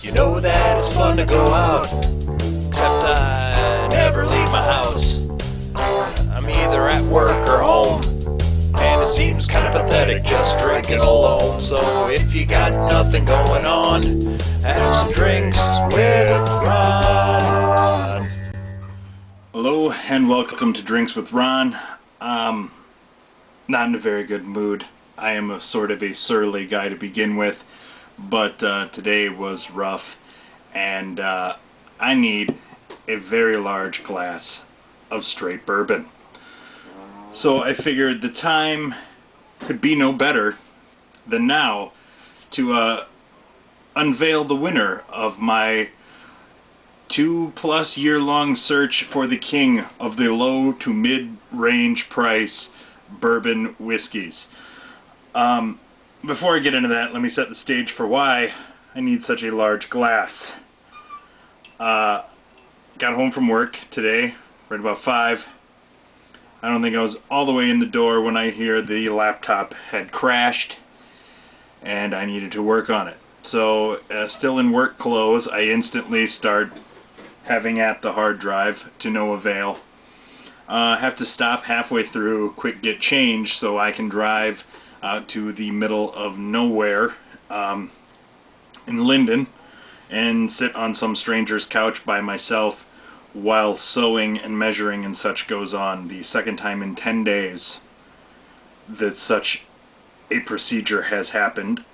You know that it's fun to go out, except I never leave my house. I'm either at work or home, and it seems kind of pathetic just drinking alone. So if you got nothing going on, have some drinks with Ron. Hello and welcome to Drinks with Ron. Not in a very good mood. I am a sort of a surly guy to begin with, but today was rough, and I need a very large glass of straight bourbon. So I figured the time could be no better than now to unveil the winner of my 2+ year long search for the king of the low to mid-range price bourbon whiskeys. Before I get into that, let me set the stage for why I need such a large glass. Got home from work today, right about 5. I don't think I was all the way in the door when I hear the laptop had crashed and I needed to work on it. So, still in work clothes, I instantly start having at the hard drive to no avail. Have to stop halfway through, quick get changed so I can drive out to the middle of nowhere in Linden and sit on some stranger's couch by myself while sewing and measuring and such goes on. The second time in 10 days that such a procedure has happened.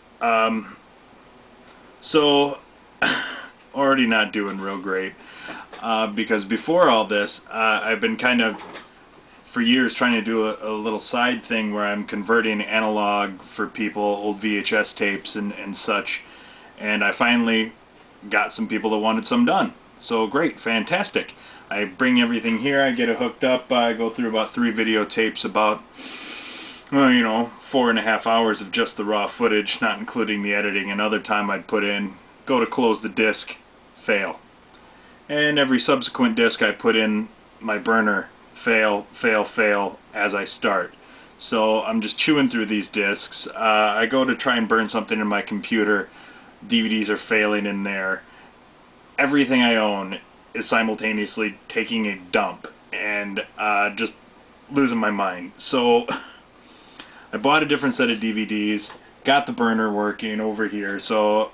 So already not doing real great. Because before all this, I've been kind of, for years, trying to do a little side thing where I'm converting analog for people, old VHS tapes and such, and I finally got some people that wanted some done. So great, fantastic. I bring everything here, I get it hooked up, I go through about 3 videotapes, about, 4.5 hours of just the raw footage, not including the editing and other time I'd put in, go to close the disc, fail. And every subsequent disc I put in my burner, fail, fail, fail as I start. So I'm just chewing through these discs. I go to try and burn something in my computer. DVDs are failing in there. Everything I own is simultaneously taking a dump and just losing my mind. So I bought a different set of DVDs, got the burner working over here. So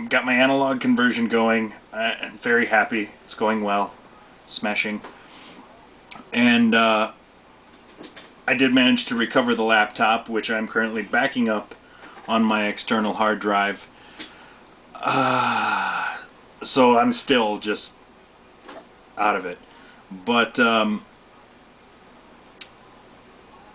got my analog conversion going. I'm very happy. It's going well. Smashing. And I did manage to recover the laptop, which I'm currently backing up on my external hard drive. So I'm still just out of it. But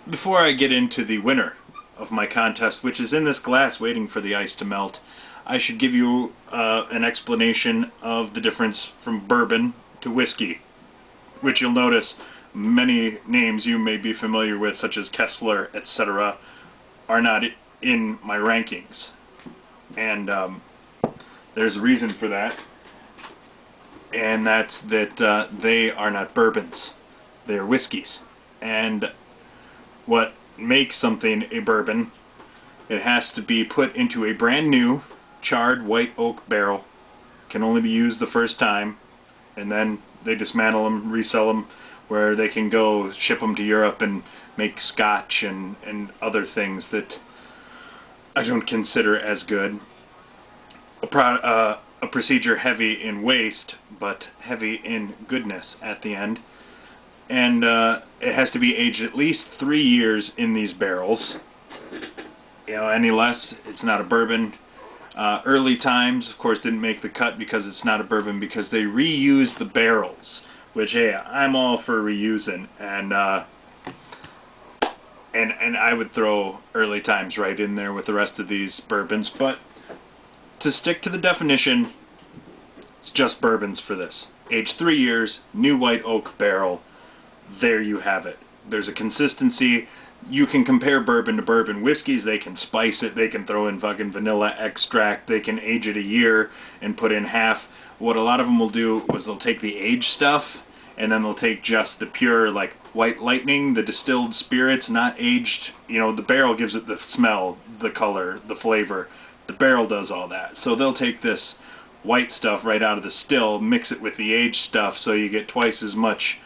before I get into the winner of my contest, which is in this glass waiting for the ice to melt, I should give you an explanation of the difference from bourbon to whiskey, which you'll notice many names you may be familiar with, such as Kessler, etc., are not in my rankings. And there's a reason for that, and that's that they are not bourbons. They are whiskeys. And what makes something a bourbon, it has to be put into a brand new charred white oak barrel, can only be used the first time, and then they dismantle them, resell them, where they can go ship them to Europe and make scotch and other things that I don't consider as good. A procedure heavy in waste, but heavy in goodness at the end. And it has to be aged at least 3 years in these barrels. Any less, it's not a bourbon. Early times, of course, didn't make the cut because it's not a bourbon, because they reuse the barrels, which, hey, I'm all for reusing, and I would throw early times right in there with the rest of these bourbons. But to stick to the definition, it's just bourbons for this. Aged 3 years, new white oak barrel. There you have it. There's a consistency. You can compare bourbon to bourbon whiskeys. They can spice it. They can throw in fucking vanilla extract. They can age it a year and put in half. What a lot of them will do is they'll take the aged stuff and then they'll take just the pure, like, White Lightning, the distilled spirits, not aged. The barrel gives it the smell, the color, the flavor. The barrel does all that. So they'll take this white stuff right out of the still, mix it with the aged stuff, so you get twice as much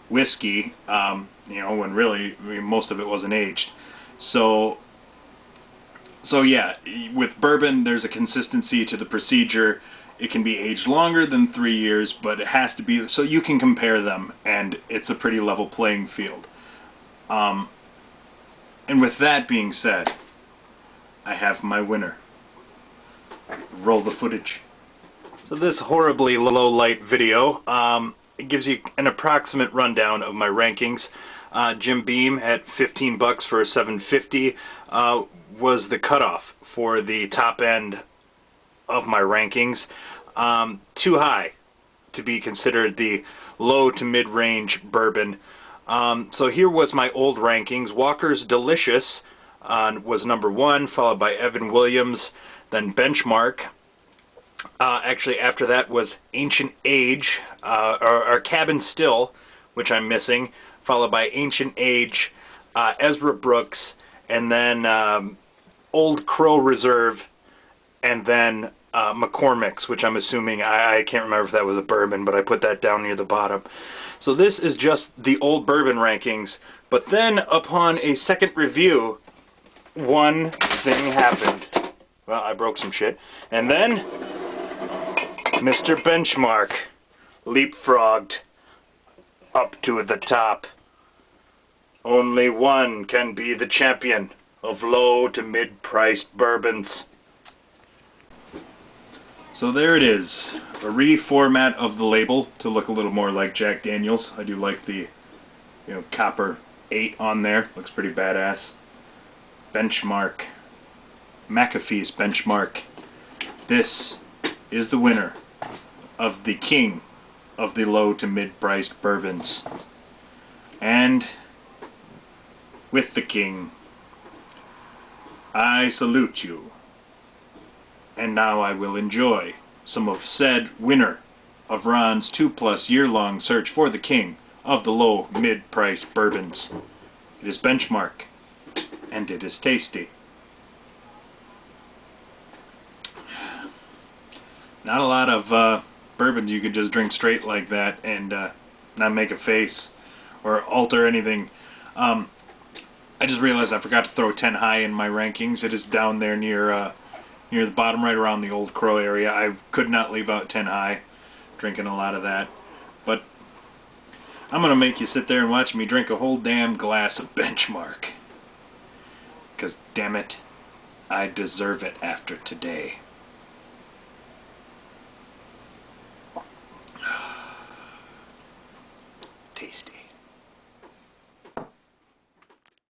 whiskey, you know, when really, I mean, most of it wasn't aged. So yeah, with bourbon, there's a consistency to the procedure. It can be aged longer than 3 years, but it has to be, so you can compare them, and it's a pretty level playing field. And with that being said, I have my winner. Roll the footage. So this horribly low light video, it gives you an approximate rundown of my rankings. Jim Beam at $15 for a 750 was the cutoff for the top end of my rankings. Too high to be considered the low to mid-range bourbon. So here was my old rankings. Walker's Delicious was number 1, followed by Evan Williams, then Benchmark. Actually, after that was Ancient Age, or Cabin Still, which I'm missing, followed by Ancient Age, Ezra Brooks, and then Old Crow Reserve, and then McCormick's, which I'm assuming, I can't remember if that was a bourbon, but I put that down near the bottom. So this is just the old bourbon rankings, but then upon a second review, one thing happened. Well, I broke some shit. And then Mr. Benchmark leapfrogged up to the top. Only one can be the champion of low to mid-priced bourbons. So there it is, a reformat of the label to look a little more like Jack Daniel's. I do like the, you know, copper 8 on there. Looks pretty badass. Benchmark. McAfee's Benchmark. This is the winner of the king of the low to mid-priced bourbons. And with the king, I salute you. And now I will enjoy some of said winner of Ron's 2+ year-long search for the king of the low mid-price bourbons. It is Benchmark, and it is tasty. Not a lot of bourbons you could just drink straight like that and not make a face or alter anything. I just realized I forgot to throw 10 high in my rankings. It is down there near the bottom, right around the Old Crow area. I could not leave out 10 high, drinking a lot of that. But I'm going to make you sit there and watch me drink a whole damn glass of Benchmark. Because, damn it, I deserve it after today. Tasty.